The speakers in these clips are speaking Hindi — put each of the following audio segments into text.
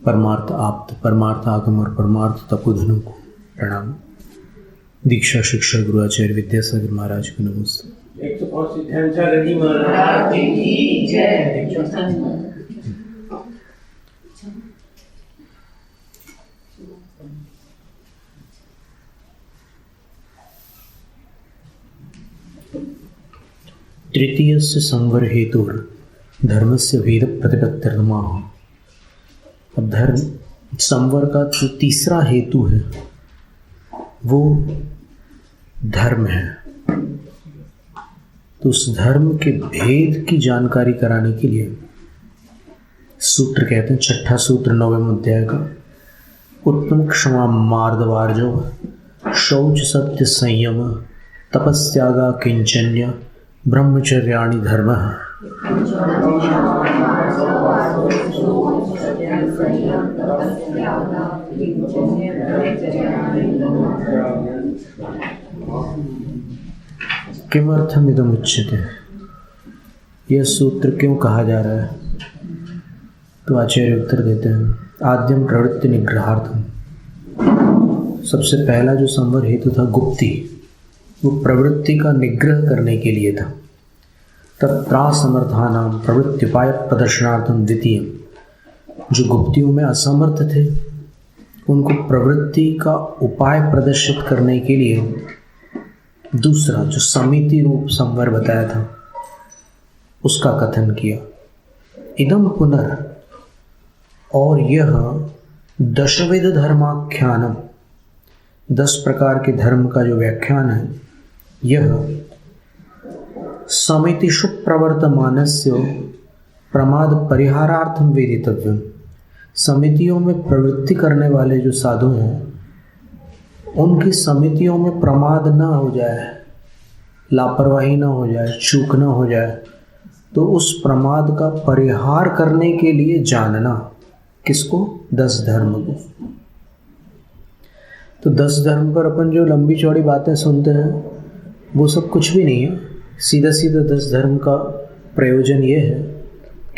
परमार्थ आप्त, परमार्थ आगम और परमार्थ तपोधनों को प्रणाम। दीक्षा शिक्षक गुरु आचार्य विद्यासागर महाराज को नमस्ते। तृतीय से संवर हेतु धर्म से वेद प्रतिपत्तिर्मा। अब धर्म संवर का जो तीसरा हेतु है वो धर्म है। तो उस धर्म के भेद की जानकारी कराने के लिए सूत्र कहते हैं, छठा सूत्र 9वें अध्याय का, उत्तम क्षमा मार्दवार्जो शौच सत्य संयम तपस्यागा किंचन्य ब्रह्मचर्याणि धर्मः। किमर्थम इदम उच्यते, यह सूत्र क्यों कहा जा रहा है? तो आचार्य उत्तर देते हैं, आद्यम प्रवृत्ति निग्रहार्थम। सबसे पहला जो संवर हेतु था गुप्ति, वो प्रवृत्ति का निग्रह करने के लिए था। तत्रासमर्थानां प्रवृत्त्युपाय प्रदर्शनार्थम द्वितीय, जो गुप्तियों में असमर्थ थे उनको प्रवृत्ति का उपाय प्रदर्शित करने के लिए दूसरा जो समिति रूप संवर बताया था उसका कथन किया। इदम पुनर्, और यह दशविध धर्माख्यानम, 10 प्रकार के धर्म का जो व्याख्यान है, यह समितिषु प्रवर्तमानस्य प्रमाद परिहारार्थम वेदितव्यम। समितियों में प्रवृत्ति करने वाले जो साधु हैं उनकी समितियों में प्रमाद ना हो जाए, लापरवाही ना हो जाए, चूक ना हो जाए, तो उस प्रमाद का परिहार करने के लिए जानना। किसको? 10 धर्म को। तो 10 धर्म पर अपन जो लंबी चौड़ी बातें सुनते हैं वो सब कुछ भी नहीं है। सीधा सीधा 10 धर्म का प्रयोजन ये है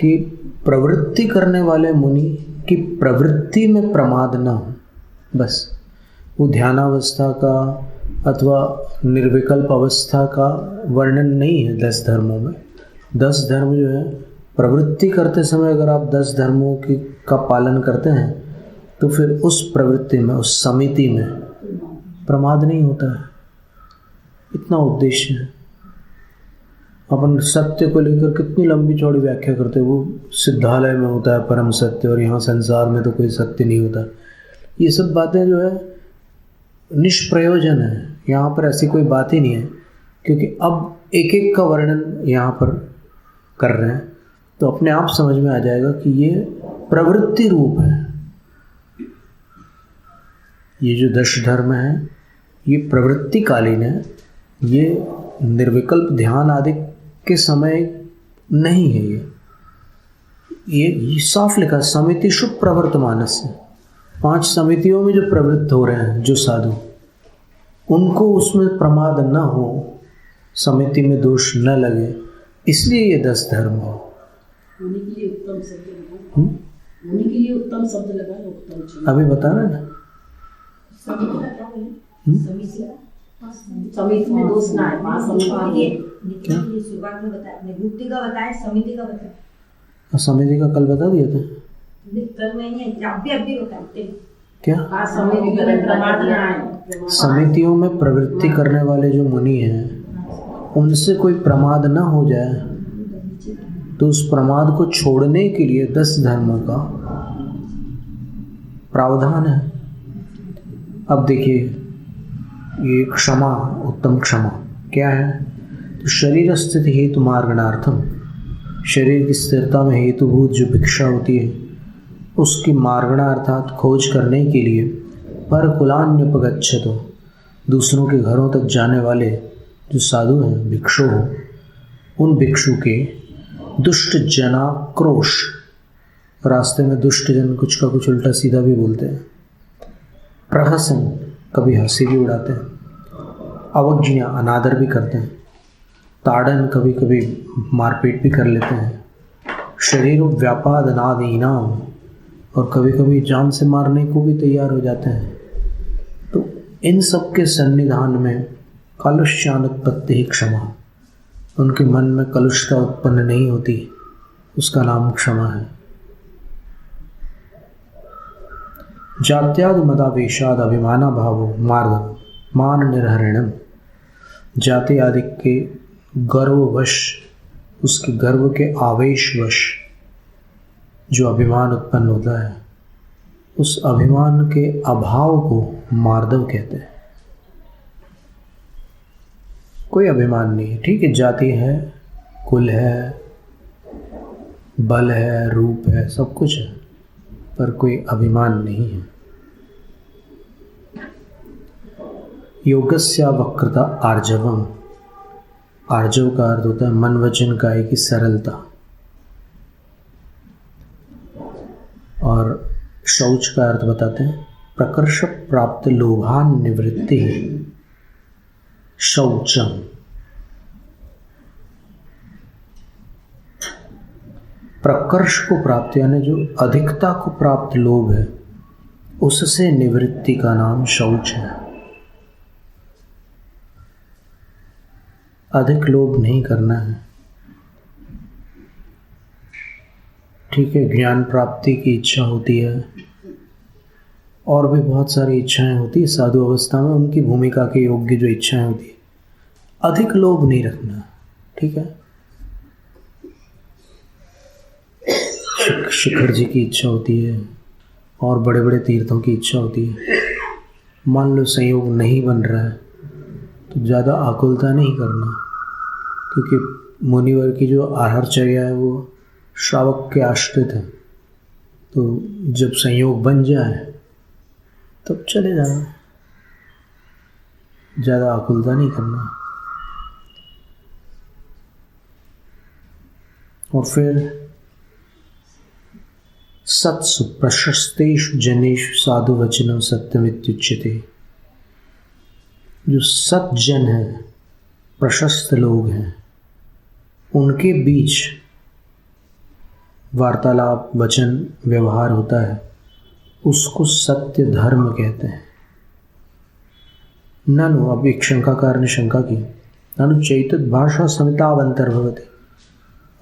कि प्रवृत्ति करने वाले मुनि की प्रवृत्ति में प्रमाद न हो। बस वो ध्यानावस्था का अथवा निर्विकल्प अवस्था का वर्णन नहीं है 10 धर्मों में। 10 धर्म जो है, प्रवृत्ति करते समय अगर आप 10 धर्मों का पालन करते हैं तो फिर उस प्रवृत्ति में, उस समिति में प्रमाद नहीं होता है। इतना उद्देश्य है। अपन सत्य को लेकर कितनी लंबी चौड़ी व्याख्या करते हैं। वो सिद्धालय में होता है परम सत्य और यहाँ संसार में तो कोई सत्य नहीं होता। ये सब बातें जो है निष्प्रयोजन है। यहाँ पर ऐसी कोई बात ही नहीं है, क्योंकि अब एक एक का वर्णन यहाँ पर कर रहे हैं तो अपने आप समझ में आ जाएगा कि ये प्रवृत्ति रूप है। ये जो 10 धर्म है ये प्रवृत्तिकालीन है, ये निर्विकल्प ध्यान आदि के समय नहीं है। ये साफ लिखा, समितिषु प्रवर्तमानस्य। 5 समितियों में जो प्रवृत्त हो रहे हैं जो साधु, उनको उसमें प्रमाद न हो, समिति में दोष न लगे, इसलिए ये 10 धर्म हो। उन्हीं के लिए उत्तम शब्द लगा, उन्हीं के लिए उत्तम शब्द लगा, उत्तम। अभी बता रहे ना, समिति में दोष ना है। 5 समिति शुरुआत में बताया, निवृत्ति का बताया, समिति का बताया। समिति का कल बता दिया था क्या? समितियों में प्रवृत्ति करने वाले जो मुनि हैं उनसे कोई प्रमाद न हो जाए, तो उस प्रमाद को छोड़ने के लिए 10 धर्मों का प्रावधान है। अब देखिए, ये क्षमा, उत्तम क्षमा क्या है? तो शरीर स्थिति हेतु मार्गणार्थम, शरीर की स्थिरता में हेतुभूत जो भिक्षा होती है उसकी मार्गणा अर्थात खोज करने के लिए पर कुलान्यपगच्छतो, दूसरों के घरों तक जाने वाले जो साधु हैं, भिक्षु हो, उन भिक्षु के दुष्ट जनाक्रोश, रास्ते में दुष्ट जन कुछ का कुछ उल्टा सीधा भी बोलते हैं, प्रहसन, कभी हंसी भी उड़ाते हैं, अवज्ञा, अनादर भी करते हैं, ताड़न, कभी कभी मारपीट भी कर लेते हैं, शरीर व्यापादनादीनाम, और कभी कभी जान से मारने को भी तैयार हो जाते हैं। तो इन सब के सन्निधान में कलुष्यानुत्पत्ति ही क्षमा, उनके मन में कलुषता उत्पन्न नहीं होती, उसका नाम क्षमा है। जात्यादि मदावेशाद अभिमाना भावो मार्गम मान निर्हरणम, जाति आदि के गर्ववश, उसके गर्व के आवेशवश जो अभिमान उत्पन्न होता है, उस अभिमान के अभाव को मार्दव कहते हैं। कोई अभिमान नहीं है, ठीक है, जाति है, कुल है, बल है, रूप है, सब कुछ है, पर कोई अभिमान नहीं है। योगस्या वक्रता आर्जवम, आर्जव का अर्थ होता है मन वचन काया की सरलता, और शौच का अर्थ बताते हैं प्रकर्ष प्राप्त लोभान निवृत्ति शौचम। प्रकर्ष को प्राप्त यानी जो अधिकता को प्राप्त लोभ है, उससे निवृत्ति का नाम शौच है। अधिक लोभ नहीं करना है, ठीक है। ज्ञान प्राप्ति की इच्छा होती है और भी बहुत सारी इच्छाएं होती है साधु अवस्था में, उनकी भूमिका के योग्य जो इच्छाएं होती है, अधिक लोभ नहीं रखना, ठीक है। शिखर जी की इच्छा होती है और बड़े बड़े तीर्थों की इच्छा होती है, मान लो संयोग नहीं बन रहा है तो ज़्यादा आकुलता नहीं करना, क्योंकि मुनिवर की जो आहारचर्या है वो श्रावक के आश्रित है। तो जब संयोग बन जाए तब चले जाना, ज़्यादा आकुलता नहीं करना। और फिर सत्सु प्रशस्तेषु जनेषु साधु वचनम सत्यमित्युच्यते, जो सज्जन है, प्रशस्त लोग हैं, उनके बीच वार्तालाप, वचन, व्यवहार होता है, उसको सत्य धर्म कहते हैं। ननु, अब एक शंकाकार ने शंका की, ननु चैतत भाषा समितावंतर्भवते,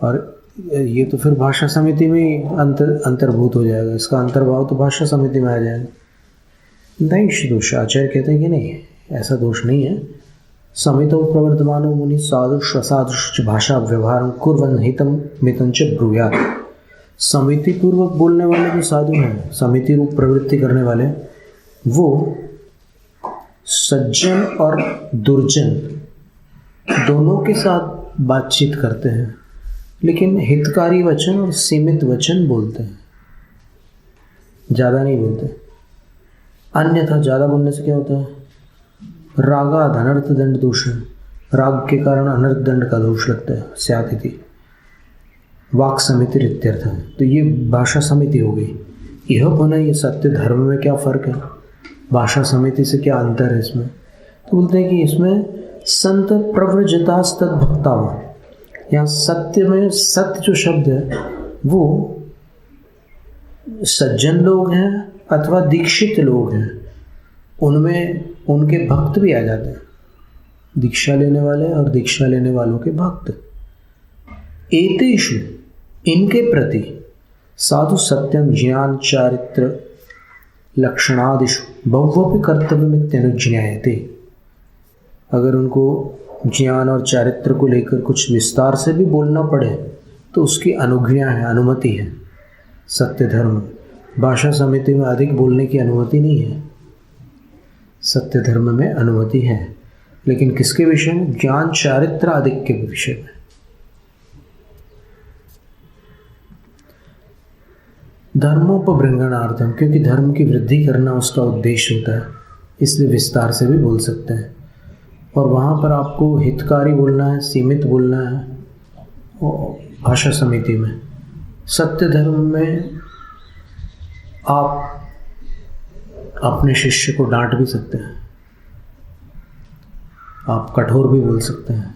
और ये तो फिर भाषा समिति में अंतर्भूत हो जाएगा, इसका अंतर्भाव तो भाषा समिति में आ जाएगा। नहीं दोष, आचार्य कहते हैं कि नहीं, ऐसा दोष नहीं है। समितो प्रवर्तमानो मुनि साधुष असाधुष भाषा व्यवहार कुर्वन् हितं मितं च ब्रूयात्। समिति पूर्वक बोलने वाले जो साधु हैं, समिति रूप प्रवृत्ति करने वाले, वो सज्जन और दुर्जन दोनों के साथ बातचीत करते हैं, लेकिन हितकारी वचन और सीमित वचन बोलते हैं, ज़्यादा नहीं बोलते। अन्यथा ज़्यादा बोलने से क्या होता है, रागाद अनर्थ दंड दोष, राग के कारण अनर्थ दंड का दोष लगता है, स्यातिथि वाक समिति इत्यर्थ है। तो ये भाषा समिति हो गई। यह होना, ये सत्य धर्म में क्या फ़र्क है, भाषा समिति से क्या अंतर है इसमें? तो बोलते हैं कि इसमें संत प्रव्रजतास्तद भक्तावा, यहाँ सत्य में सत्य जो शब्द है वो सज्जन लोग हैं अथवा दीक्षित लोग हैं, उनमें उनके भक्त भी आ जाते हैं, दीक्षा लेने वाले और दीक्षा लेने वालों के भक्त। एतेषु, इनके प्रति साधु सत्यम ज्ञान चारित्र लक्षणादिषु बहुवपि कर्तव्यमित्यनुज्ञायते। अगर उनको ज्ञान और चारित्र को लेकर कुछ विस्तार से भी बोलना पड़े तो उसकी अनुज्ञा है, अनुमति है। सत्य धर्म, भाषा समिति में अधिक बोलने की अनुमति नहीं है, सत्य धर्म में अनुमति है, लेकिन किसके विषय में? ज्ञान चारित्र अधिक के विषय में। धर्मोपबृंहणार्थम, क्योंकि धर्म की वृद्धि करना उसका उद्देश्य होता है, इसलिए विस्तार से भी बोल सकते हैं। और वहाँ पर आपको हितकारी बोलना है, सीमित बोलना है भाषा समिति में। सत्य धर्म में आप अपने शिष्य को डांट भी सकते हैं, आप कठोर भी बोल सकते हैं,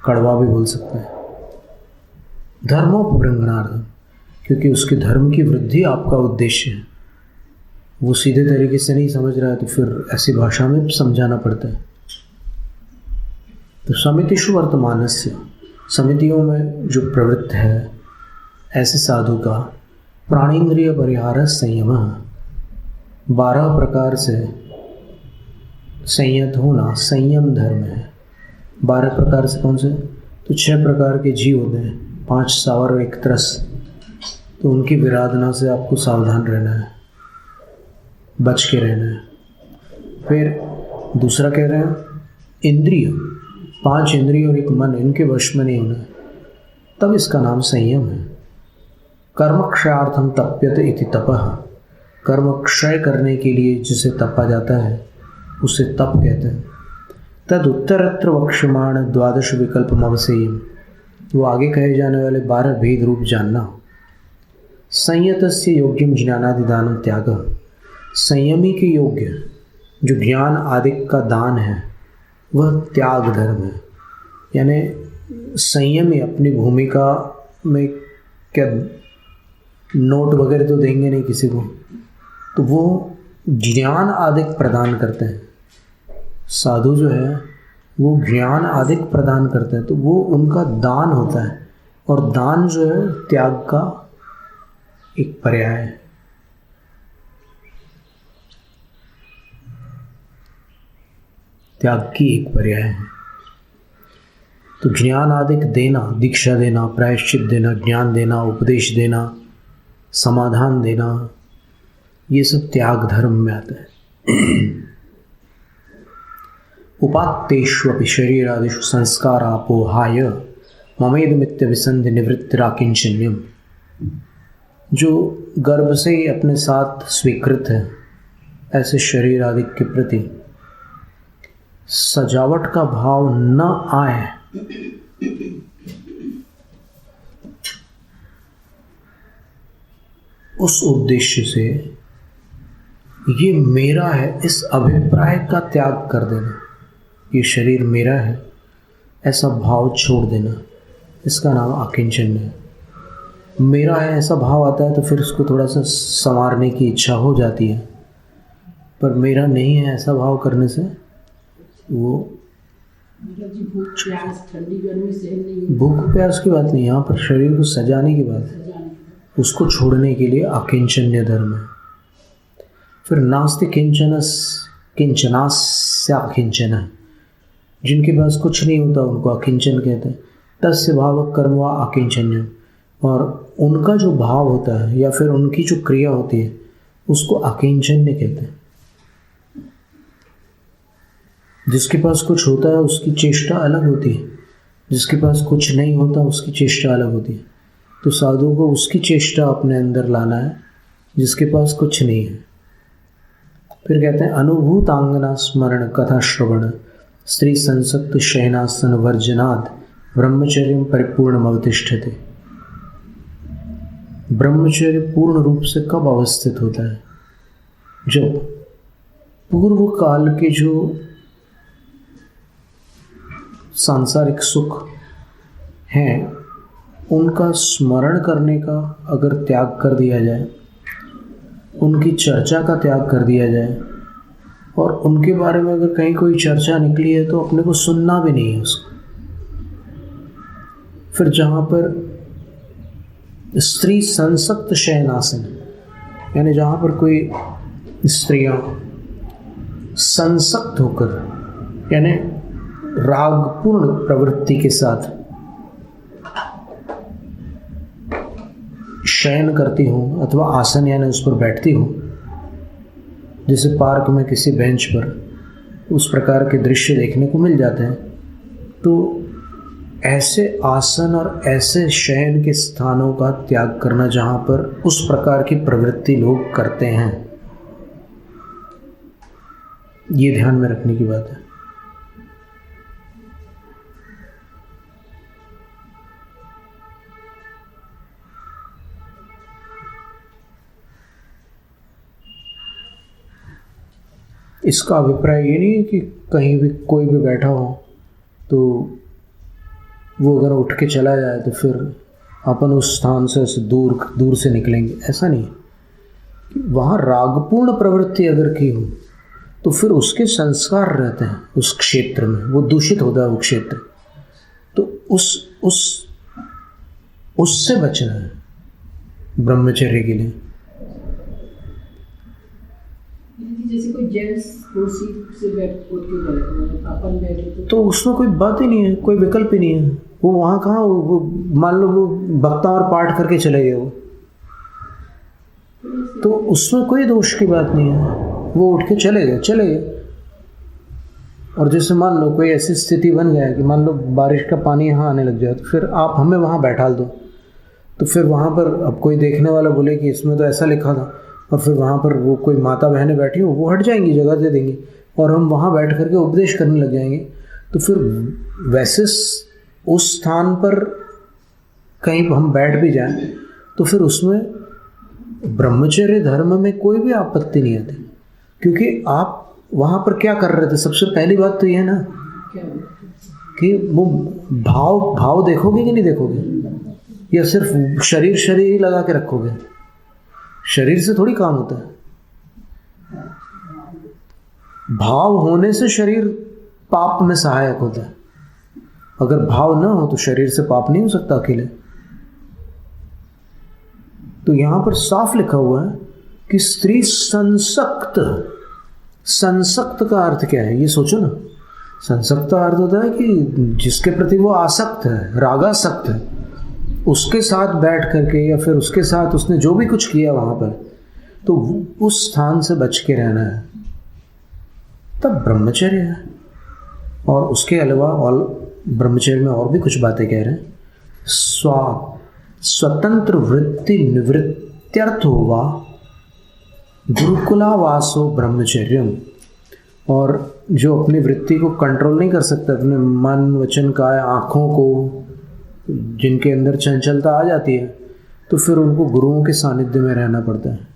कड़वा भी बोल सकते हैं। धर्मोपबृंहणार्थम, क्योंकि उसके धर्म की वृद्धि आपका उद्देश्य है। वो सीधे तरीके से नहीं समझ रहा है तो फिर ऐसी भाषा में समझाना पड़ता है। तो समितिषु वर्तमानस्य, समितियों में जो प्रवृत्त है ऐसे साधु का प्राणेन्द्रिय परिहार संयम, 12 प्रकार से संयत होना संयम धर्म है। 12 प्रकार से कौन से? तो 6 प्रकार के जीव होते हैं, 5 सावर और 1 तरस। तो उनकी विराधना से आपको सावधान रहना है, बच के रहना है। फिर दूसरा कह रहे हैं इंद्रिय, 5 इंद्रिय और 1 मन, इनके वश में नहीं होना है, तब इसका नाम संयम है। कर्म क्षयार्थम तप्यते इति तपः, कर्म क्षय करने के लिए जिसे तपा जाता है उसे तप कहते हैं। तद उत्तरत्र वक्ष्यमाण 12 विकल्पम अवसेयम्, वो आगे कहे जाने वाले 12 भेद रूप जानना। संयतस्य योग्यम ज्ञानादिदानम त्यागः, संयमी के योग्य जो ज्ञान आदि का दान है वह त्याग धर्म है। यानी संयमी अपनी भूमिका में क्या नोट वगैरह तो देंगे नहीं किसी को, तो वो ज्ञान आदि प्रदान करते हैं। साधु जो है वो ज्ञान आदि प्रदान करते हैं, तो वो उनका दान होता है, और दान जो है त्याग का एक पर्याय है। त्याग की एक पर्याय है। तो ज्ञान आदि देना, दीक्षा देना, प्रायश्चित देना, ज्ञान देना, उपदेश देना, समाधान देना, ये सब त्याग धर्म में आता है। उपात्तेष्वपि शरीरादिषु संस्कारापोहाय ममेदमित्य विसंधि निवृत्तिराकिंचन्यम, जो गर्भ से ही अपने साथ स्वीकृत है ऐसे शरीर आदि के प्रति सजावट का भाव न आए, उस उद्देश्य से ये मेरा है इस अभिप्राय का त्याग कर देना, ये शरीर मेरा है ऐसा भाव छोड़ देना, इसका नाम आकिंचन है। मेरा है ऐसा भाव आता है तो फिर उसको थोड़ा सा संवारने की इच्छा हो जाती है, पर मेरा नहीं है ऐसा भाव करने से वो भूख प्यास ठंडी गर्मी सहन नहीं, भूख प्यास की बात नहीं, यहाँ पर शरीर को सजाने की बात है, उसको छोड़ने के लिए आकिंचन्य धर्म है। फिर नास्ति किंचनास्य आकिंचन, जिनके पास कुछ नहीं होता उनको आकिंचन कहते हैं। तस्य भाव कर्म व आकिंचन्यम, और उनका जो भाव होता है या फिर उनकी जो क्रिया होती है उसको आकिंचन्य कहते हैं। जिसके पास कुछ होता है उसकी चेष्टा अलग होती है, जिसके पास कुछ नहीं होता उसकी चेष्टा अलग होती है। तो साधु को उसकी चेष्टा अपने अंदर लाना है जिसके पास कुछ नहीं है। फिर कहते हैं अनुभूतांगना स्मरण कथा श्रवण स्त्री संसक्त शयनासन वर्जनाद ब्रह्मचर्य परिपूर्ण अवतिष्ठते। ब्रह्मचर्य पूर्ण रूप से कब अवस्थित होता है? जब पूर्व काल के जो सांसारिक सुख हैं उनका स्मरण करने का अगर त्याग कर दिया जाए, उनकी चर्चा का त्याग कर दिया जाए, और उनके बारे में अगर कहीं कोई चर्चा निकली है तो अपने को सुनना भी नहीं है उसको। फिर जहाँ पर स्त्री संसक्त शयनासन, यानी जहाँ पर कोई स्त्रियाँ संसक्त होकर यानी रागपूर्ण प्रवृत्ति के साथ शयन करती हूँ अथवा आसन यानी उस पर बैठती हूँ, जैसे पार्क में किसी बेंच पर उस प्रकार के दृश्य देखने को मिल जाते हैं, तो ऐसे आसन और ऐसे शयन के स्थानों का त्याग करना जहाँ पर उस प्रकार की प्रवृत्ति लोग करते हैं, ये ध्यान में रखने की बात है। इसका अभिप्राय ये नहीं है कि कहीं भी कोई भी बैठा हो तो वो अगर उठ के चला जाए तो फिर अपन उस स्थान से ऐसे दूर से निकलेंगे, ऐसा नहीं है। वहाँ रागपूर्ण प्रवृत्ति अगर की हो तो फिर उसके संस्कार रहते हैं उस क्षेत्र में, वो दूषित होता है वो क्षेत्र। तो उससे बचना है ब्रह्मचर्य के लिए। जैसे कोई जेंट्स कुर्सी से अपन बैठे तो उसमें कोई बात ही नहीं है, कोई विकल्प ही नहीं है। वो वहाँ कहाँ, वो मान लो वो भक्ता और पाठ करके चले गए, वो तो उसमें कोई दोष की बात नहीं है, वो उठ के चले गए। और जैसे मान लो कोई ऐसी स्थिति बन गया है कि मान लो बारिश का पानी यहाँ आने लग जाए, तो फिर आप हमें वहाँ बैठा दो, तो फिर वहाँ पर अब कोई देखने वाला बोले कि इसमें तो ऐसा लिखा था, और फिर वहाँ पर वो कोई माता बहनें बैठी हो, वो हट जाएंगी, जगह दे देंगी, और हम वहाँ बैठ करके उपदेश करने लग जाएंगे। तो फिर वैसे उस स्थान पर कहीं हम बैठ भी जाएं तो फिर उसमें ब्रह्मचर्य धर्म में कोई भी आपत्ति नहीं आती, क्योंकि आप वहाँ पर क्या कर रहे थे। सबसे पहली बात तो यह ना कि वो भाव देखोगे कि नहीं देखोगे, या सिर्फ शरीर ही लगा के रखोगे। शरीर से थोड़ी काम होता है, भाव होने से शरीर पाप में सहायक होता है। अगर भाव ना हो तो शरीर से पाप नहीं हो सकता अकेले। तो यहां पर साफ लिखा हुआ है कि स्त्री संसक्त का अर्थ क्या है, ये सोचो ना। संसक्त का अर्थ होता है कि जिसके प्रति वो आसक्त है, रागासक्त है, उसके साथ बैठ करके या फिर उसके साथ उसने जो भी कुछ किया वहां पर, तो उस स्थान से बच के रहना है, तब ब्रह्मचर्य है। और उसके अलावा और ब्रह्मचर्य में और भी कुछ बातें कह रहे हैं। स्वतंत्र वृत्ति निवृत्त्यर्थो वा गुरुकुलावासो ब्रह्मचर्यम। और जो अपनी वृत्ति को कंट्रोल नहीं कर सकता, अपने मन वचन काया आँखों को, जिनके अंदर चंचलता आ जाती है, तो फिर उनको गुरुओं के सानिध्य में रहना पड़ता है।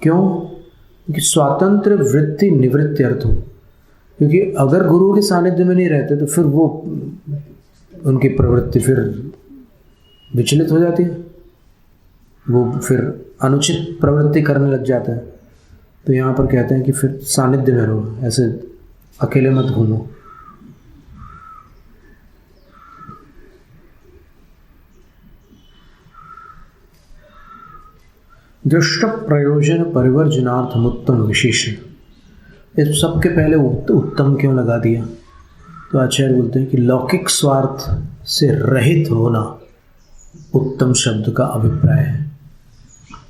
क्यों? क्योंकि स्वातंत्र वृत्ति निवृत्ति अर्थ हो। क्योंकि अगर गुरु के सानिध्य में नहीं रहते तो फिर वो उनकी प्रवृत्ति फिर विचलित हो जाती है, वो फिर अनुचित प्रवृत्ति करने लग जाता है। तो यहाँ पर कहते हैं कि फिर सानिध्य में रहो, ऐसे अकेले मत घूमो। दृष्ट प्रयोजन परिवर्जनार्थम उत्तम विशेषण। इस सबके पहले उत्तम क्यों लगा दिया? तो आचार्य बोलते हैं कि लौकिक स्वार्थ से रहित होना उत्तम शब्द का अभिप्राय है।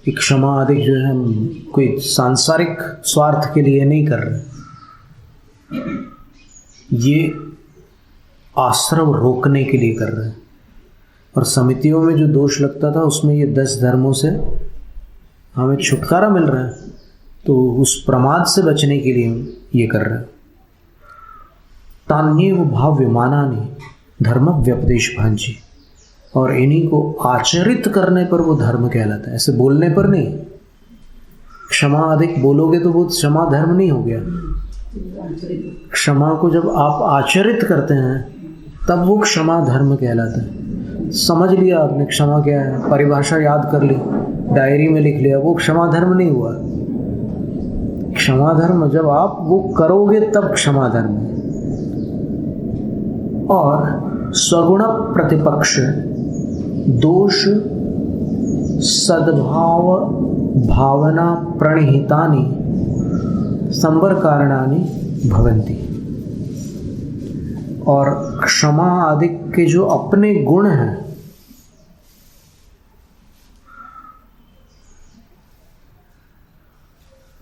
कि क्षमा आदि जो है हम कोई सांसारिक स्वार्थ के लिए नहीं कर रहे, ये आश्रव रोकने के लिए कर रहे हैं। और समितियों में जो दोष लगता था उसमें ये 10 धर्मों से हमें छुटकारा मिल रहा है, तो उस प्रमाद से बचने के लिए हम ये कर रहे हैं। तान्येव भाव्यमानानि धर्म व्यपदेश भांजी। और इन्हीं को आचरित करने पर वो धर्म कहलाता है, ऐसे बोलने पर नहीं। क्षमा अधिक बोलोगे तो वो क्षमा धर्म नहीं हो गया। क्षमा को जब आप आचरित करते हैं तब वो क्षमा धर्म कहलाता है। समझ लिया आपने क्षमा क्या है, परिभाषा याद कर ली, डायरी में लिख लिया, वो क्षमा धर्म नहीं हुआ। क्षमा धर्म जब आप वो करोगे तब क्षमा धर्म है। और स्वगुण प्रतिपक्ष दोष सद्भाव भावना प्रणिहितानि संवर कारणानि भवन्ति। और क्षमा आदि के जो अपने गुण हैं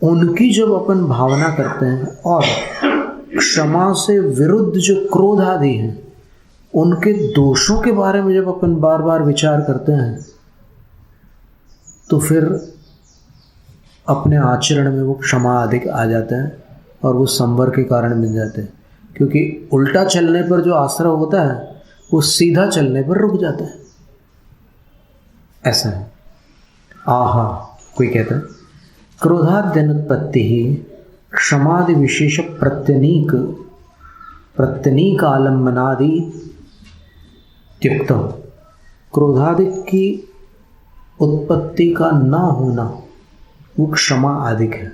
उनकी जब अपन भावना करते हैं, और क्षमा से विरुद्ध जो क्रोध आदि हैं उनके दोषों के बारे में जब अपन बार बार विचार करते हैं, तो फिर अपने आचरण में वो क्षमा अधिक आ जाता है और वो संवर के कारण बन जाते हैं। क्योंकि उल्टा चलने पर जो आश्रय होता है वो सीधा चलने पर रुक जाता है। ऐसा है। आहा, कोई कहता है क्रोधाद्यनुत्पत्ति ही क्षमादि विशेष प्रत्यनीक आलम्बनादि त्युक्तम। क्रोधादिक की उत्पत्ति का न होना वो क्षमा आदिक है।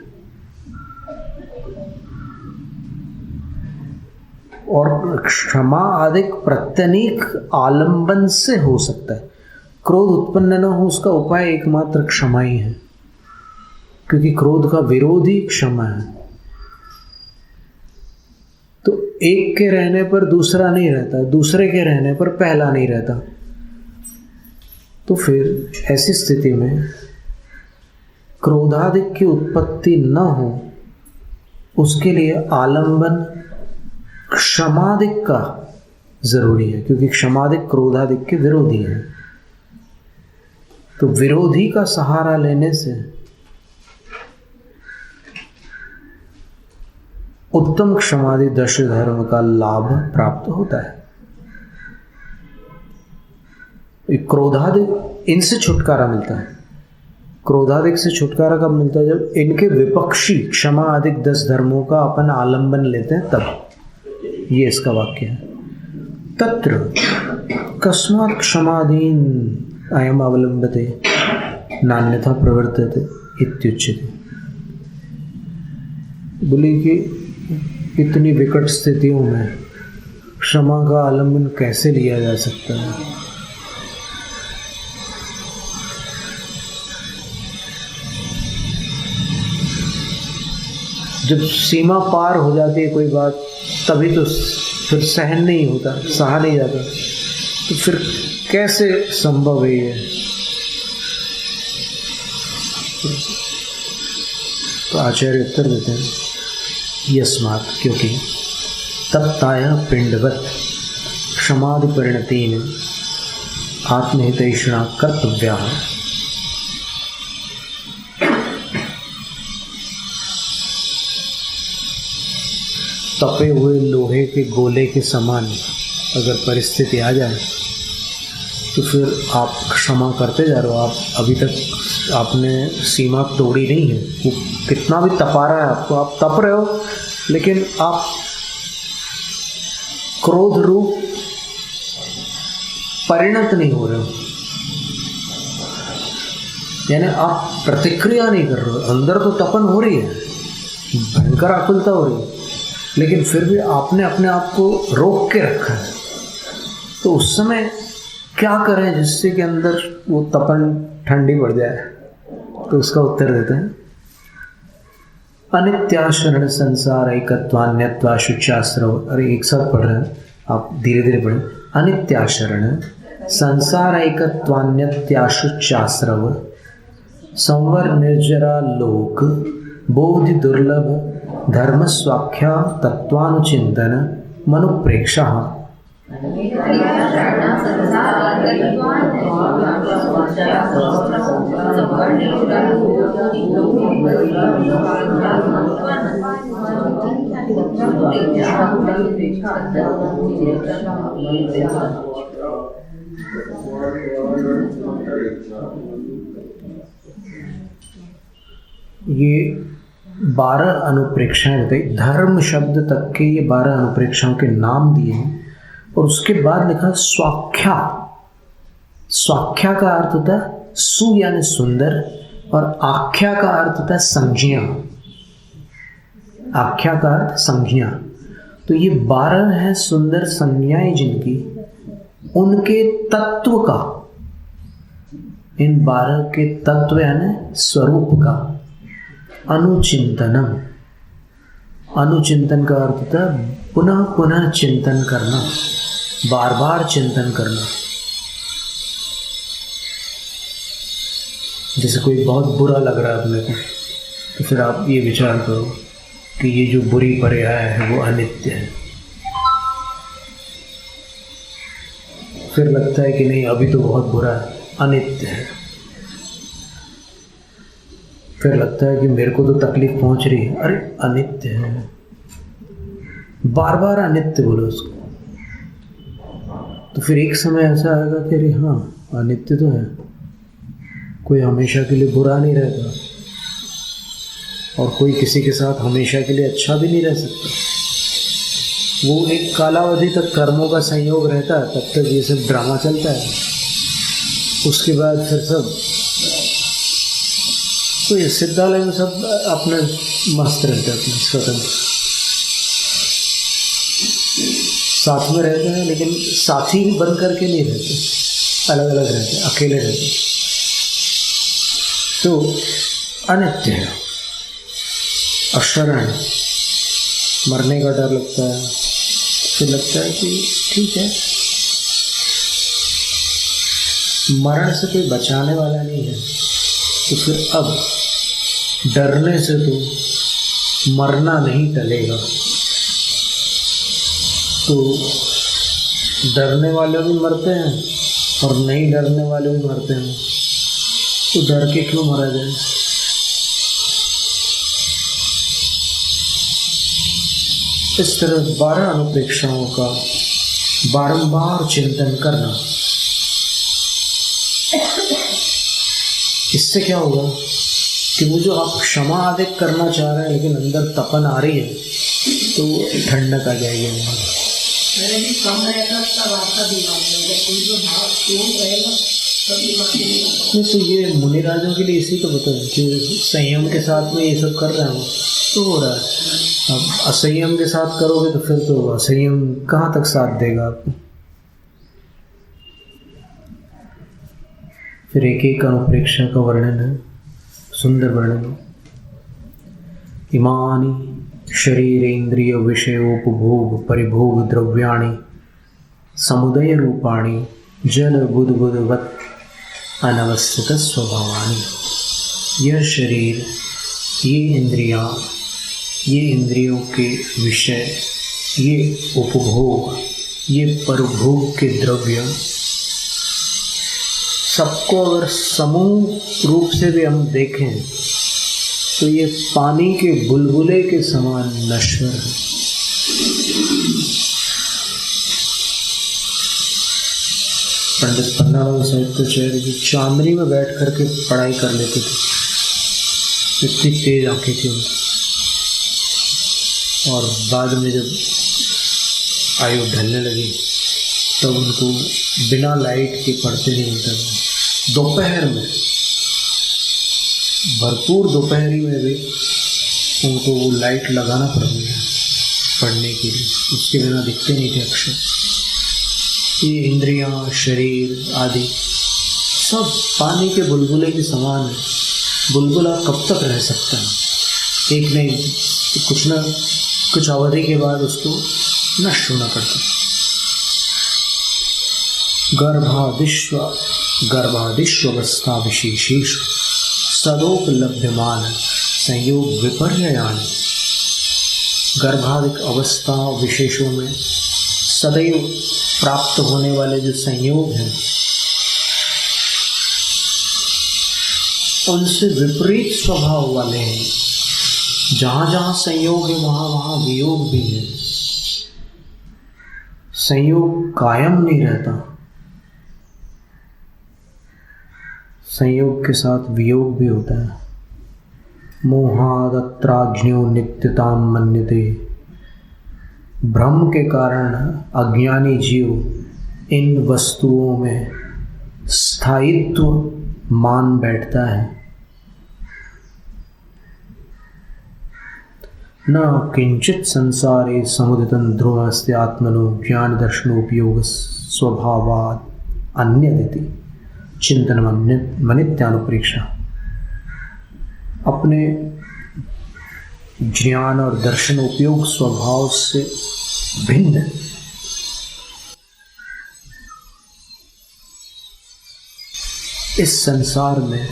और क्षमा आदिक प्रत्यनीक आलंबन से हो सकता है। क्रोध उत्पन्न न हो उसका उपाय एकमात्र क्षमा ही है, क्योंकि क्रोध का विरोधी क्षमा है। तो एक के रहने पर दूसरा नहीं रहता, दूसरे के रहने पर पहला नहीं रहता। तो फिर ऐसी स्थिति में क्रोधादिक की उत्पत्ति न हो उसके लिए आलंबन क्षमादिक का जरूरी है, क्योंकि क्षमादिक क्रोधादिक के विरोधी है। तो विरोधी का सहारा लेने से उत्तम क्षमादि दश धर्म का लाभ प्राप्त होता है। क्रोधादिक इनसे छुटकारा मिलता है। क्रोधादिक से छुटकारा कब मिलता है? जब इनके विपक्षी क्षमा आदिक 10 धर्मों का अपन आलंबन लेते हैं तब। ये इसका वाक्य है। तत्र कस्मात् क्षमादीन अयम अवलंबते नान्यथा प्रवर्तते इत्युच्यते। बोले कि इतनी विकट स्थितियों में क्षमा का आलंबन कैसे लिया जा सकता है? जब सीमा पार हो जाती है कोई बात, तभी तो फिर सहन नहीं होता, सहा नहीं जाता। तो फिर कैसे संभव है ये? तो आचार्य उत्तर देते हैं, यस्मात्, क्योंकि तप्ताया पिंडवत क्षमादि परिणतीन आत्महितैषणा कर्तव्या। तपे हुए लोहे के गोले के समान अगर परिस्थिति आ जाए तो फिर आप क्षमा करते जा रहे हो। आप अभी तक आपने सीमा तोड़ी नहीं है। वो कितना भी तपा रहा है आपको, आप तप रहे हो, लेकिन आप क्रोध रूप परिणत नहीं हो रहे हो, यानी आप प्रतिक्रिया नहीं कर रहे हो। अंदर तो तपन हो रही है, भयंकर आकुलता हो रही है, लेकिन फिर भी आपने अपने आप को रोक के रखा है। तो उस समय क्या करें जिससे कि अंदर वो तपन ठंडी पड़ जाए? तो उसका उत्तर देते हैं, अनित्याशरण संसार एकत्वान्यत्वाशुच्यास्रव। अरे एक साथ पढ़ रहे हैं, आप धीरे धीरे पढ़ें। अनित्याशरण संसार एकत्वान्यत्याशुच्यास्रव संवर निर्जरा लोक बोधि दुर्लभ धर्म स्वाख्या तत्वानुचिंतन मनुप्रेक्षा। ये 12 अनुप्रेक्षाएं बताई। धर्म शब्द तक के ये 12 अनुप्रेक्षाओं के नाम दिए हैं, और उसके बाद लिखा स्वाख्या। स्वाख्या का अर्थ होता है सु यानी सुंदर, और आख्या का अर्थ होता है संज्ञा। आख्या का अर्थ संज्ञा। तो ये 12 है सुंदर संज्ञाएं जिनकी, उनके तत्व का, इन 12 के तत्व यानी स्वरूप का अनुचिंतनम। अनुचिंतन का अर्थ होता है पुनः पुनः चिंतन करना, बार बार चिंतन करना। जैसे कोई बहुत बुरा लग रहा है अपने को, तो फिर आप ये विचार करो कि ये जो बुरी पर्याय है वो अनित्य है। फिर लगता है कि नहीं अभी तो बहुत बुरा है, अनित्य है। फिर लगता है कि मेरे को तो तकलीफ पहुंच रही है, अरे अनित्य है। बार बार अनित्य बोलो उसको, तो फिर एक समय ऐसा आएगा कि अरे हाँ अनित्य तो है, कोई हमेशा के लिए बुरा नहीं रहता, और कोई किसी के साथ हमेशा के लिए अच्छा भी नहीं रह सकता। वो एक कालावधि तक कर्मों का संयोग रहता है, तब तक ये सब ड्रामा चलता है। उसके बाद फिर सब तो ये सिद्धालय में सब अपने मस्त रहते हैं, अपने स्वतंत्र साथ में रहते हैं, लेकिन साथी बन करके नहीं रहते, अलग अलग रहते हैं, अकेले रहते हैं। तो अनित्य है, अशरण, मरने का डर लगता है, फिर लगता है कि ठीक है, मरण से कोई बचाने वाला नहीं है, तो फिर अब डरने से तो मरना नहीं टलेगा। तो डरने वाले भी मरते हैं और नहीं डरने वाले भी मरते हैं, तो डर के क्यों मरा जाए। इस तरह 12 अनुप्रेक्षाओं का बारंबार चिंतन करना, इससे क्या होगा कि वो जो आप क्षमा आदि करना चाह रहे हैं लेकिन अंदर तपन आ रही है, तो ठंडक आ जाएगी अंदर। मैंने भी कम रहेगा तब आपका दिमाग रहेगा, कोई जो भाव क्यों रहेगा तब दिमाग नहीं। तो ये मुनिराजों के लिए इसी तो बताया कि संयम के साथ में ये सब कर रहे हो तो हो रहा है। अब असंयम के साथ करोगे तो फिर तो असंयम कहाँ तक साथ देगा आपको। फिर एक एक अनुप्रेक्षा का वर्णन है, सुंदर वर्णन है। इमानी शरीरेन्द्रिय विषयोपभोग परिभोग द्रव्याणि समुदय रूपाणि जल बुद्बुद्वत् अनवस्थित स्वभावानि। यह शरीर, ये इंद्रियां, ये इंद्रियों के विषय, ये उपभोग, ये परभोग के द्रव्य, सबको अगर समूह रूप से भी हम देखें तो ये पानी के बुलबुले के समान नश्वर है। पंडित पन्नालाल साहित्याचार्य जी चांदनी में बैठ करके पढ़ाई कर लेते थे, इतनी तेज आंखें थी उनकी। और बाद में जब आयु ढलने लगी तब उनको बिना लाइट के पढ़ते नहीं मिलता था। दोपहर में, भरपूर दोपहरी में भी उनको वो लाइट लगाना पड़ता है पढ़ने के लिए, उसके बिना दिखते नहीं थे अक्षर। ये इंद्रियां, शरीर आदि सब पानी के बुलबुले के समान है। बुलबुला कब तक रह सकता है? एक नहीं, कुछ न कुछ अवधि के बाद उसको नष्ट होना पड़ता है। गर्भादिष्वस्था विशेषेषु सदोपलभ्यमान संयोग विपर्ययानि। गर्भाधिक अवस्था विशेषों में सदैव प्राप्त होने वाले जो संयोग हैं उनसे विपरीत स्वभाव वाले हैं। जहाँ जहाँ संयोग है वहाँ वहाँ वियोग भी है। संयोग कायम नहीं रहता, संयोग के साथ वियोग भी होता है। मोहादत्राज्ञो नित्यताम मन्यते। भ्रम के कारण अज्ञानी जीव इन वस्तुओं में स्थायित्व मान बैठता है। न किंचित संसारे समुदितं ध्रुवमस्ति आत्मनो ज्ञान दर्शनोपयोग स्वभावात् अन्यदिति। चिंतन मनित्यानुप्रेक्षा। अपने ज्ञान और दर्शन उपयोग स्वभाव से भिन्न। इस संसार में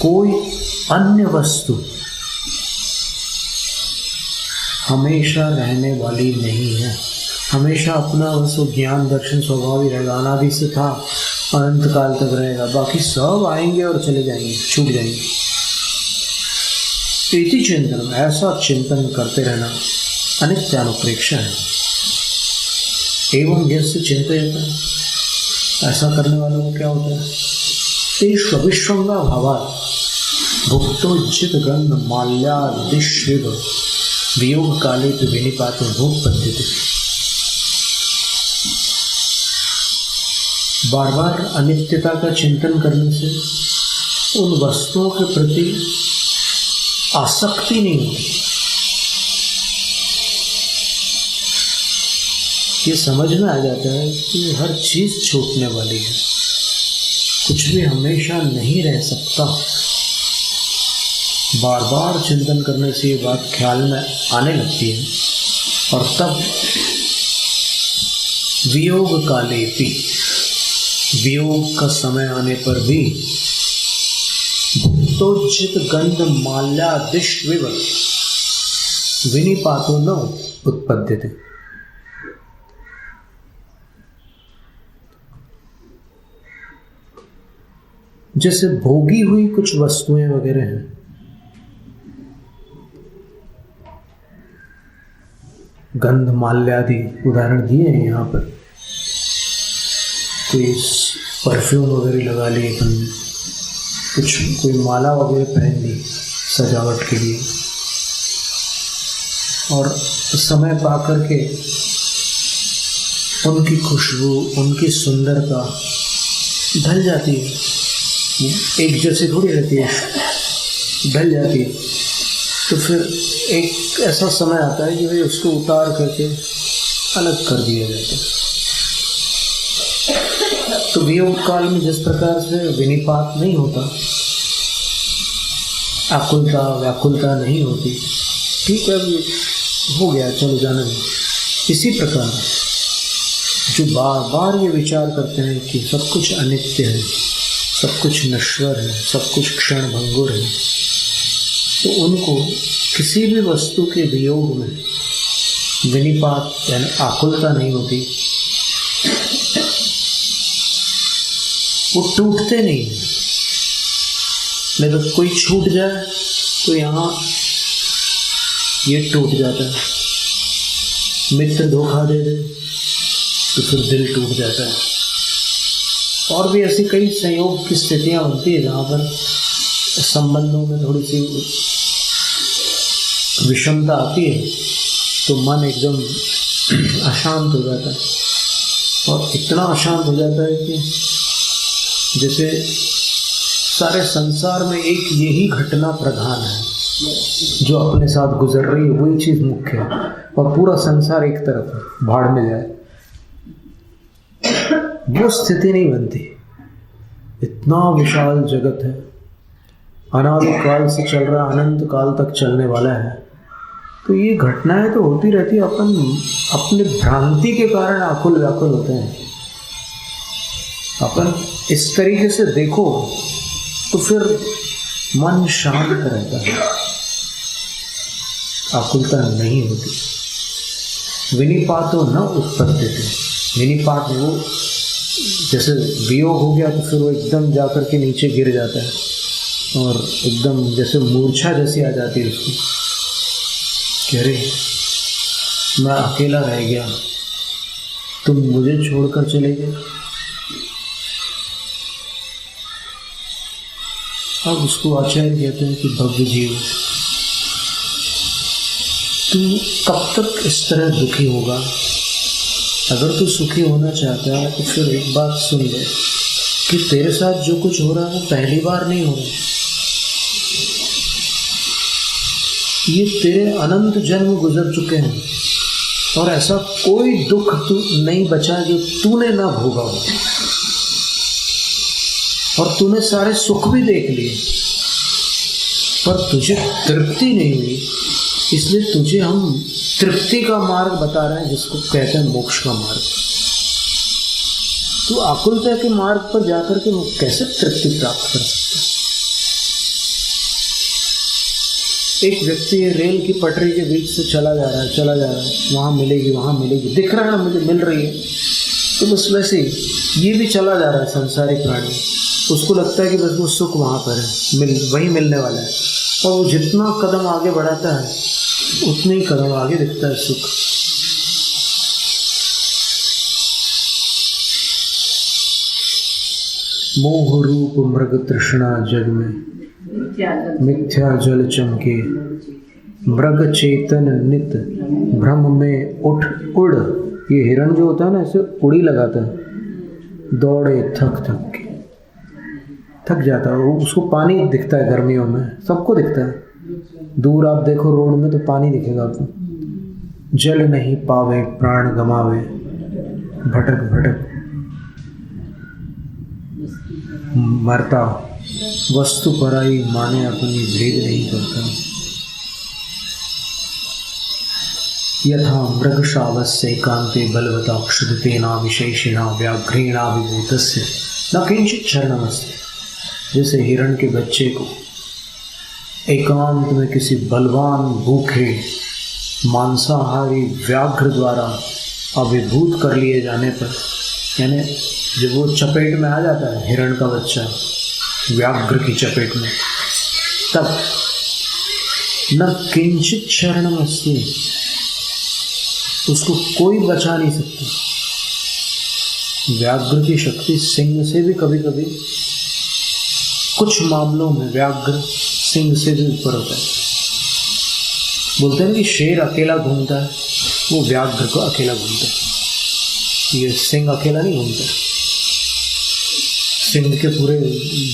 कोई अन्य वस्तु हमेशा रहने वाली नहीं है। हमेशा अपना वस्तु ज्ञान दर्शन स्वभाव ही रहेगा, अनादि से था, अनंत काल तक रहेगा। बाकी सब आएंगे और चले जाएंगे, छूट जाएंगे। इति चिंतन, ऐसा चिंतन करते रहना अनित्यानुप्रेक्षा है। एवं यस्य चिंतयते, ऐसा करने वालों को क्या होता है? तेषु अविश्वंगा भावात् भुक्तोज्जित गंध माल्यादिश्रिव वियोग काले तो विनिपात भोग पद्धति। बार बार अनित्यता का चिंतन करने से उन वस्तुओं के प्रति आसक्ति नहीं होती। ये समझ में आ जाता है कि हर चीज छूटने वाली है, कुछ भी हमेशा नहीं रह सकता। बार बार चिंतन करने से ये बात ख्याल में आने लगती है और तब वियोग काले भी, वियोग का समय आने पर भी भुक्तोचित गंध माल्यादिष्विव विनिपातो न उत्पद्यते। जैसे भोगी हुई कुछ वस्तुएं वगैरह हैं, गंध माल्यादि उदाहरण दिए हैं यहाँ पर। कोई परफ्यूम वगैरह लगा लिए अपन ने, कुछ कोई माला वगैरह पहन ली सजावट के लिए, और समय पा करके उनकी खुशबू, उनकी सुंदरता ढल जाती है, एक जैसे थोड़ी रहती है, ढल जाती है। तो फिर एक ऐसा समय आता है कि भाई उसको उतार करके अलग कर दिया जाता है। तो वियोग काल में जिस प्रकार से विनिपात नहीं होता, आकुलता व्याकुलता नहीं होती, ठीक है अभी हो गया चलो जाने दो, इसी प्रकार जो बार बार ये विचार करते हैं कि सब कुछ अनित्य है, सब कुछ नश्वर है, सब कुछ क्षण भंगुर है, तो उनको किसी भी वस्तु के वियोग में विनिपात यानी आकुलता नहीं होती, वो टूटते नहीं। नहीं तो कोई छूट जाए तो यहाँ ये टूट जाता है, मित्र धोखा दे दे तो फिर दिल टूट जाता है। और भी ऐसी कई संयोग की स्थितियाँ बनती है जहाँ पर संबंधों में थोड़ी सी विषमता आती है, तो मन एकदम अशांत हो जाता है, और इतना अशांत हो जाता है कि जैसे सारे संसार में एक यही घटना प्रधान है जो अपने साथ गुजर रही है, वही चीज़ मुख्य है, और पूरा संसार एक तरफ भाड़ में जाए, वो स्थिति नहीं बनती। इतना विशाल जगत है, अनादि काल से चल रहा, अनंत काल तक चलने वाला है, तो ये घटनाएं तो होती रहती है। अपन अपने भ्रांति के कारण आकुल व्याकुल होते हैं। अपन इस तरीके से देखो तो फिर मन शांत रहता है, आकुलता नहीं होती। विनिपातो न उत्पद्यते, विनिपात वो जैसे वियोग हो गया तो फिर वो एकदम जाकर के नीचे गिर जाता है और एकदम जैसे मूर्छा जैसी आ जाती है उसको कि अरे मैं अकेला रह गया, तुम मुझे छोड़कर चले गए। अब उसको आचार्य कहते हैं कि भव्य जीव, तू कब तक इस तरह दुखी होगा? अगर तू सुखी होना चाहता है तो फिर एक बात सुन ले कि तेरे साथ जो कुछ हो रहा है वो पहली बार नहीं हो रहा, ये तेरे अनंत जन्म गुजर चुके हैं और ऐसा कोई दुख तू नहीं बचा जो तूने ना भोगा हो, और तूने सारे सुख भी देख लिए पर तुझे तृप्ति नहीं हुई, इसलिए तुझे हम तृप्ति का मार्ग बता रहे हैं जिसको कहते हैं मोक्ष का मार्ग। तू आकुलता के मार्ग पर जाकर के कैसे तृप्ति प्राप्त कर सकता है? एक व्यक्ति रेल की पटरी के बीच से चला जा रहा है, वहाँ मिलेगी, दिख रहा है मुझे, मिल रही है, तो बस वैसे ये भी चला जा रहा है संसारी प्राणी, उसको लगता है कि बस वो सुख वहाँ पर है, वही मिलने वाला है, और वो जितना कदम आगे बढ़ाता है उतने ही कदम आगे दिखता है सुख। मोह रूप मृग तृष्णा जग में मिथ्या जल चमके, मृग चेतन नित भ्रम में उठ उड़। ये हिरण जो होता है ना, ऐसे उड़ी लगाता है, दौड़े थक थक के, थक जाता है वो। उसको पानी दिखता है गर्मियों में, सबको दिखता है। दूर आप देखो रोड में तो पानी दिखेगा आपको। जल नहीं पावे प्राण गमावे, भटक भटक मरता, वस्तु पराई माने अपनी भेद नहीं करता। यथा मृगशावस्य एकांते बलवता क्षुधितेना विशेषिणा व्याघ्रेणा विभूतस्य न किंचित शरणमस्ति। जैसे हिरण के बच्चे को एकांत में किसी बलवान भूखे मांसाहारी व्याघ्र द्वारा अभिभूत कर लिए जाने पर, यानी जब वो चपेट में आ जाता है हिरण का बच्चा व्याघ्र की चपेट में, तब न किंचित शरणमस्ति, उसको कोई बचा नहीं सकता। व्याघ्र की शक्ति सिंह से भी कभी कभी, कुछ मामलों में व्याघ्र सिंह से भी ऊपर होता है। बोलते हैं कि शेर अकेला घूमता है, वो व्याघ्र को अकेला घूमता है, ये सिंह अकेला नहीं घूमता। सिंह के पूरे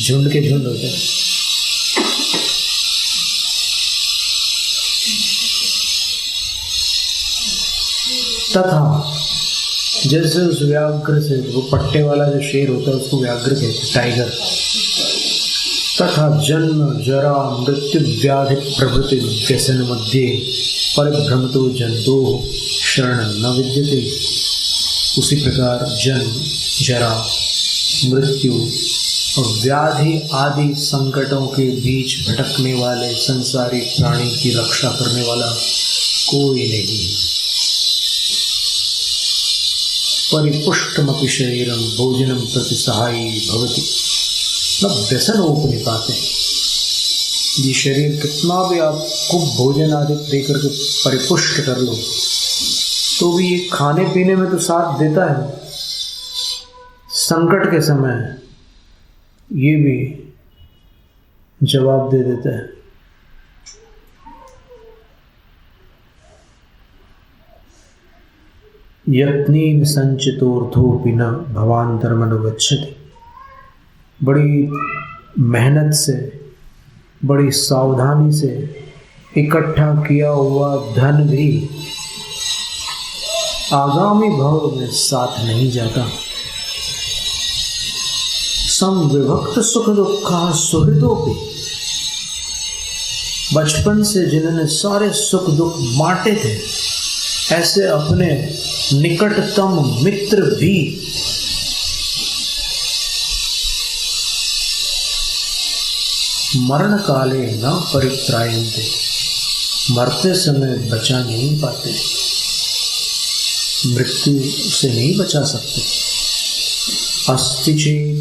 झुंड के झुंड होते हैं। तथा जैसे उस व्याघ्र से, वो पट्टे वाला जो शेर होता है उसको व्याघ्र कहते हैं, टाइगर। तथा जन्म जरा मृत्यु व्याधि प्रभृति व्यसन मध्ये परिभ्रमतो जंतो शरण न विद्यते। उसी प्रकार जन्म जरा मृत्यु और व्याधि आदि संकटों के बीच भटकने वाले संसारी प्राणी की रक्षा करने वाला कोई नहीं। परिपुष्टमपि शरीरम भोजनम प्रति सहायी भवति न व्यसनोपनिपाते। ये शरीर कितना भी आप खूब भोजन आदि देकर के परिपुष्ट कर लो तो भी ये खाने पीने में तो साथ देता है, संकट के समय ये भी जवाब दे देता है। यत्नेन संचितोर्थोपि न भवान्तरमनुगच्छति। बड़ी मेहनत से, बड़ी सावधानी से इकट्ठा किया हुआ धन भी आगामी भव में साथ नहीं जाता। समविभक्त सुख दुखा सुहृदोपि। बचपन से जिन्होंने सारे सुख दुख बांटे थे, ऐसे अपने निकटतम मित्र भी मरण काले न परित्रायन्ते। मरते समय बचा नहीं पाते, मृत्यु से नहीं बचा सकते। अस्ति चेत,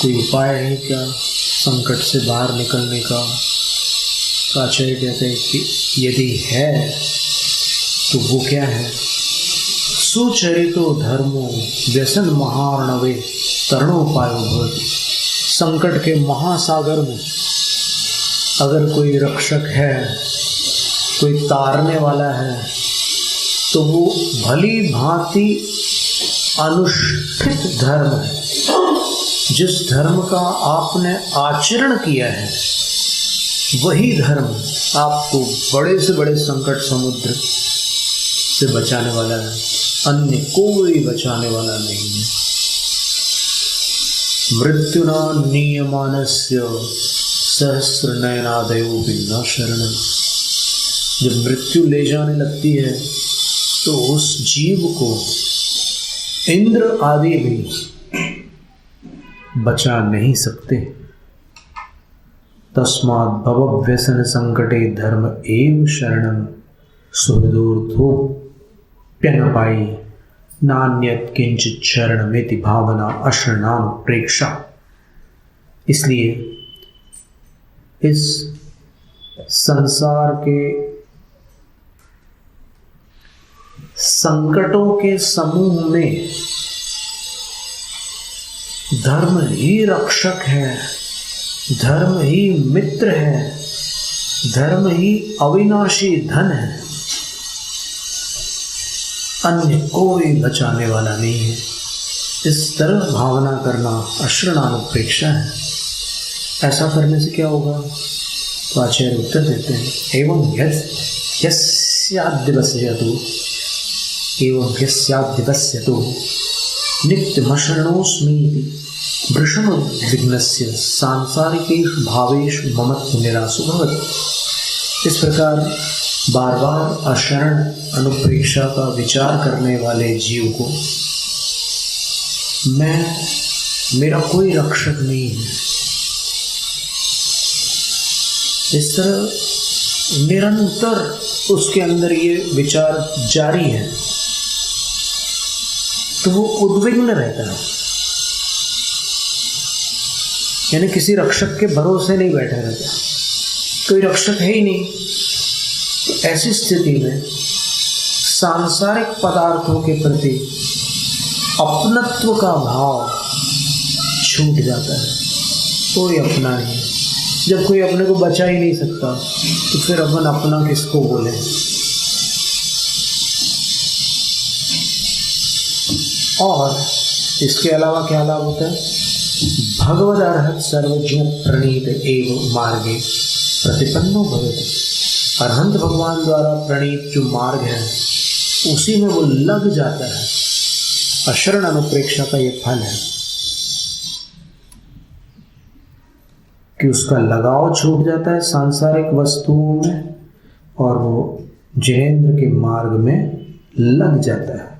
कोई उपाय है क्या संकट से बाहर निकलने का? आचार्य कहते हैं कि यदि है तो वो क्या है? सुचरितो धर्मो व्यसन महार्णवे तरणोपायो भवति। संकट के महासागर में अगर कोई रक्षक है, कोई तारने वाला है, तो वो भली भांति अनुष्ठित धर्म है। जिस धर्म का आपने आचरण किया है वही धर्म आपको बड़े से बड़े संकट समुद्र से बचाने वाला है, अन्य कोई बचाने वाला नहीं है। मृत्युना नियमानस्य सहस्र नयनादयो बिना शरण। जब मृत्यु ले जाने लगती है तो उस जीव को इंद्र आदि भी बचा नहीं सकते। तस्मात् भवव्यसन संकटे धर्म एव शरणं सुहृदोर्धोप्यनपायि नान्यत् किंचित् शरणमेति भावना अशरणानु प्रेक्षा। इसलिए इस संसार के संकटों के समूह में धर्म ही रक्षक है, धर्म ही मित्र है, धर्म ही अविनाशी धन है। अन्य कोई बचाने वाला नहीं है। इस तरह भावना करना अशरणानुप्रेक्षा है। ऐसा करने से क्या होगा? तो आचार्य उत्तर देते हैं, एवं यस्याद्यवस्यतु नित्यमशरणोऽस्मीति वृषणोद्विग्नस्य सांसारिकेषु भावेषु ममत्व निरासो भवति। इस प्रकार बार बार अशरण अनुप्रेक्षा का विचार करने वाले जीव को मेरा कोई रक्षक नहीं है, इस तरह निरंतर उसके अंदर ये विचार जारी है, तो वो उद्विग्न रहता है, यानी किसी रक्षक के भरोसे नहीं बैठा रहता, कोई रक्षक है ही नहीं। तो ऐसी स्थिति में सांसारिक पदार्थों के प्रति अपनत्व का भाव छूट जाता है, कोई अपना नहीं। जब कोई अपने को बचा ही नहीं सकता तो फिर अपन अपना किसको बोले। और इसके अलावा क्या लाभ होता है? भगवद अर्हत सर्वज्ञ प्रणीत एवं मार्गे प्रतिपन्नो भवति। अरहंत भगवान द्वारा प्रणीत जो मार्ग है उसी में वो लग जाता है। अशरण अनुप्रेक्षा का ये फल है कि उसका लगाव छूट जाता है सांसारिक वस्तुओं में और वो जिनेंद्र के मार्ग में लग जाता है।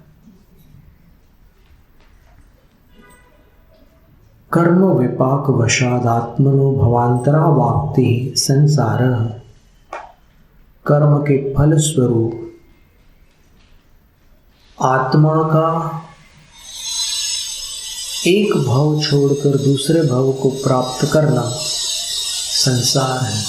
कर्म विपाक वशादात्मनो भवांतरा वाप्ति संसार। कर्म के फल स्वरूप आत्मा का एक भव छोड़कर दूसरे भव को प्राप्त करना संसार है।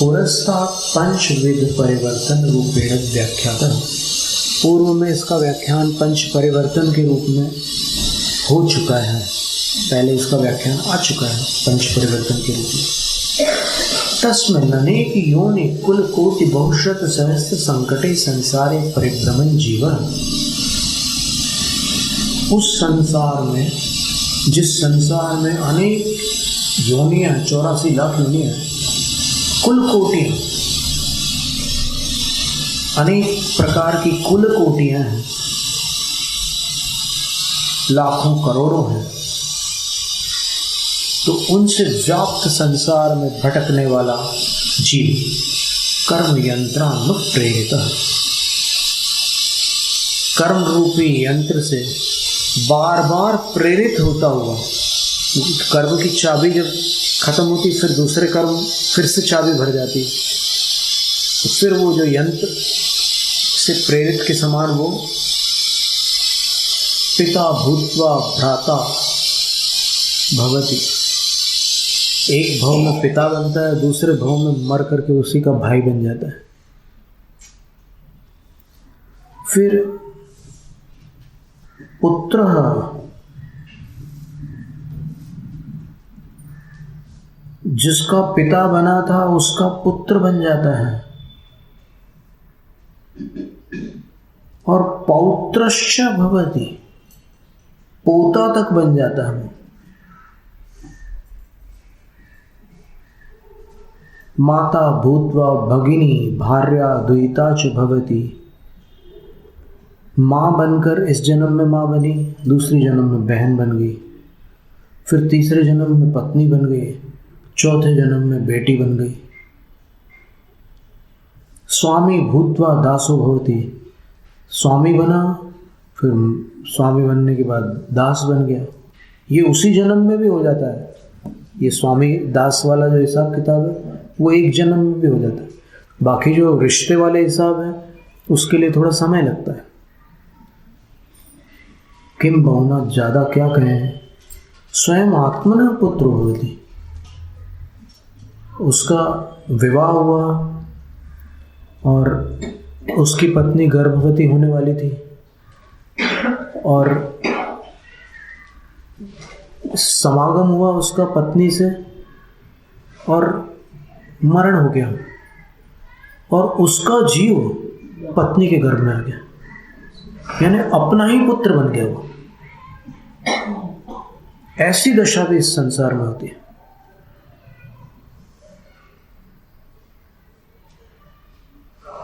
पुरस्तात् पंचविध परिवर्तन रूपेण व्याख्यात। पूर्व में इसका व्याख्यान पंच परिवर्तन के रूप में हो चुका है, पहले इसका व्याख्यान आ चुका है पंच परिवर्तन के रूप में। तस्मिन् अनेक योनि कुल कोटि बहुशत सहस्त्र संकटे संसारे परिभ्रमण जीवन। उस संसार में, जिस संसार में अनेक योनियां, 84 लाख योनियां, कुल कोटियां, अनेक प्रकार की कुल कोटियां हैं, लाखों करोड़ों हैं, तो उनसे व्याप्त संसार में भटकने वाला जीव कर्म यंत्रानुप्रेरित, कर्म रूपी यंत्र से बार बार प्रेरित होता हुआ, कर्म की चाबी जब खत्म होती फिर दूसरे कर्म फिर से चाबी भर जाती, तो फिर वो जो यंत्र से प्रेरित के समान वो पिता भूत्वा भ्राता भवति। एक भव में पिता बनता है, दूसरे भव में मर करके उसी का भाई बन जाता है। फिर पुत्र जिसका पिता बना था उसका पुत्र बन जाता है, और पौत्रश्च भवति, पोता तक बन जाता है। माता भूत्वा भगिनी भार्या द्वैता च भवति। माँ बनकर इस जन्म में माँ बनी, दूसरी जन्म में बहन बन गई, फिर तीसरे जन्म में पत्नी बन गई, चौथे जन्म में बेटी बन गई। स्वामी भूत्वा दासो भवति, स्वामी बना, फिर स्वामी बनने के बाद दास बन गया। ये उसी जन्म में भी हो जाता है। ये स्वामी दास वाला जो हिसाब किताब है वो एक जन्म में भी हो जाता है। बाकी जो रिश्ते वाले हिसाब है उसके लिए थोड़ा समय लगता है। किम बहुना, ज़्यादा क्या कहें, स्वयं आत्मना पुत्र भवति। उसका विवाह हुआ और उसकी पत्नी गर्भवती होने वाली थी और समागम हुआ उसका पत्नी से, और मरण हो गया और उसका जीव पत्नी के गर्भ में आ गया, यानी अपना ही पुत्र बन गया वो। ऐसी दशा भी इस संसार में होती है।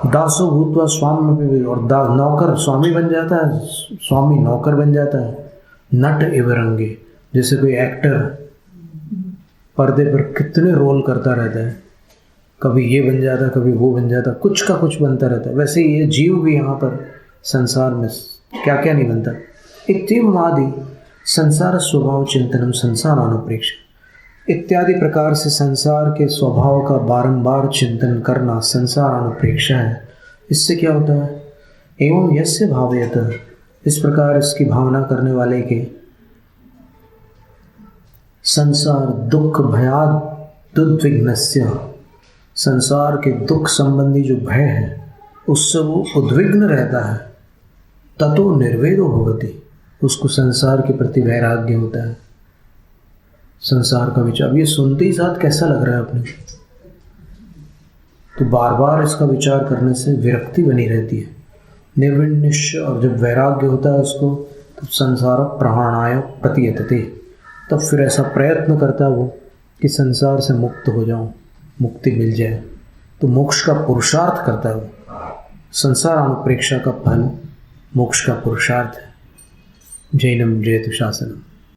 दासो भूतवा स्वामी भी, और नौकर स्वामी बन जाता है, स्वामी नौकर बन जाता है। नट एव रंगे, जैसे कोई एक्टर पर्दे पर कितने रोल करता रहता है, कभी ये बन जाता, कभी वो बन जाता, कुछ का कुछ बनता रहता है। वैसे ये जीव भी यहाँ पर संसार में क्या क्या नहीं बनता। इत्युमादि संसार स्वभाव चिंतनम संसार अनुप्रेक्ष इत्यादि प्रकार से संसार के स्वभाव का बारंबार चिंतन करना संसार अनुप्रेक्षा है। इससे क्या होता है? एवं यस्य भावयत, इस प्रकार इसकी भावना करने वाले के संसार दुख भयाद उद्विग्नस्य, संसार के दुख संबंधी जो भय है उससे वो उद्विग्न रहता है। ततो निर्वेदो भवति, उसको संसार के प्रति वैराग्य होता है, संसार का विचार। ये सुनते ही साथ कैसा लग रहा है अपने, तो बार बार इसका विचार करने से विरक्ति बनी रहती है, निर्विण्य। और जब वैराग्य होता है उसको, तब संसार प्रहाणाय प्रतीयते, तब फिर ऐसा प्रयत्न करता है वो कि संसार से मुक्त हो जाऊं, मुक्ति मिल जाए। तो मोक्ष का पुरुषार्थ करता है वो। संसार अनुप्रेक्षा का फल मोक्ष का पुरुषार्थ है। जैनम जयतु शासनम।